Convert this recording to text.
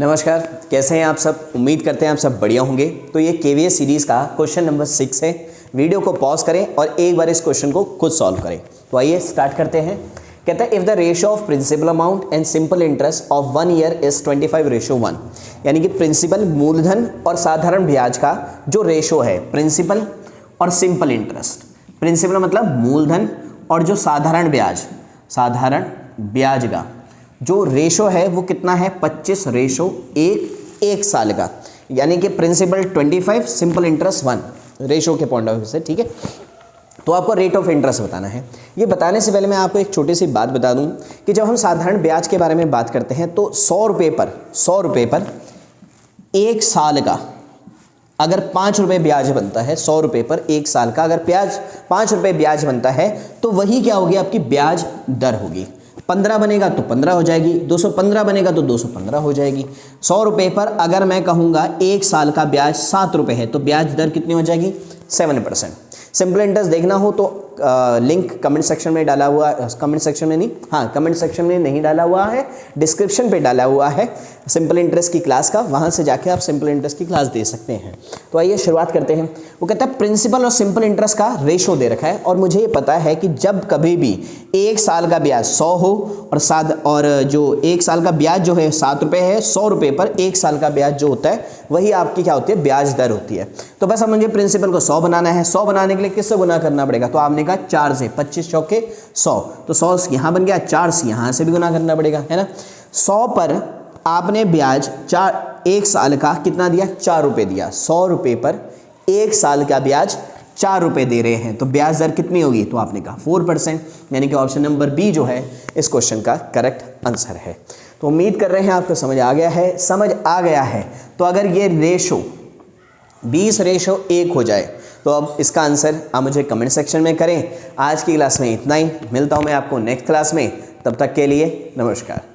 नमस्कार, कैसे हैं आप सब। उम्मीद करते हैं आप सब बढ़िया होंगे। तो ये केवीएस सीरीज़ का क्वेश्चन नंबर 6 है। वीडियो को पॉज करें और एक बार इस क्वेश्चन को खुद सॉल्व करें। तो आइए स्टार्ट करते हैं। कहता है if the ratio of principal amount and simple interest of 1 year is 25:1, यानी कि प्रिंसिपल मूलधन और साधारण ब्याज का जो रेशो है, प्रिंसिपल और सिंपल इंटरेस्ट। प्रिंसिपल मतलब मूलधन और जो साधारण ब्याज का जो रेशो है वो कितना है, 25:1 एक साल का, यानी कि प्रिंसिपल 25, सिंपल इंटरेस्ट 1 रेशो के पॉइंट ऑफ व्यू से। ठीक है, तो आपको रेट ऑफ इंटरेस्ट बताना है। ये बताने से पहले मैं आपको एक छोटी सी बात बता दूं कि जब हम साधारण ब्याज के बारे में बात करते हैं तो 100 रुपये पर एक साल का अगर 5 रुपये ब्याज बनता है, 100 रुपये पर एक साल का अगर 5 रुपये ब्याज बनता है तो वही क्या होगी, आपकी ब्याज दर होगी। 15 बनेगा तो 15 हो जाएगी, 215 बनेगा तो 215 हो जाएगी। 100 रुपये पर अगर मैं कहूँगा एक साल का ब्याज 7 रुपये है तो ब्याज दर कितनी हो जाएगी, 7%। सिंपल इंटरेस्ट देखना हो तो लिंक कमेंट सेक्शन में डाला हुआ, कमेंट सेक्शन में नहीं डाला हुआ है, डिस्क्रिप्शन पे डाला हुआ है सिंपल इंटरेस्ट की क्लास का, वहाँ से जाके आप सिंपल इंटरेस्ट की क्लास दे सकते हैं। तो आइए शुरुआत करते हैं। वो कहता है प्रिंसिपल और सिंपल इंटरेस्ट का रेशो दे रखा है और मुझे ये पता है कि जब कभी भी एक साल का ब्याज 100 हो और जो एक साल का ब्याज जो है 7 रुपये है, 100 रुपये पर एक साल का ब्याज जो होता है वही आपकी क्या होती है, ब्याज दर होती है। तो बस अब मुझे प्रिंसिपल को 100 बनाना है। 100 बनाने के लिए किससे गुना करना पड़ेगा, तो आपने कहा 4 से, 25 चौके 100, तो 100 यहाँ बन गया, 4 से यहाँ से भी गुना करना पड़ेगा, है ना। 100 पर आपने ब्याज एक साल का कितना दिया, 4 रुपये दिया। 100 रुपये पर एक साल का ब्याज 4 रुपये दे रहे हैं तो ब्याज दर कितनी होगी, तो आपने कहा 4%, यानी कि ऑप्शन नंबर बी जो है इस क्वेश्चन का करेक्ट आंसर है। तो उम्मीद कर रहे हैं आपको समझ आ गया है। तो अगर ये रेशो 20:1 हो जाए तो अब इसका आंसर आप मुझे कमेंट सेक्शन में करें। आज की क्लास में इतना ही, मिलता हूँ मैं आपको नेक्स्ट क्लास में, तब तक के लिए नमस्कार।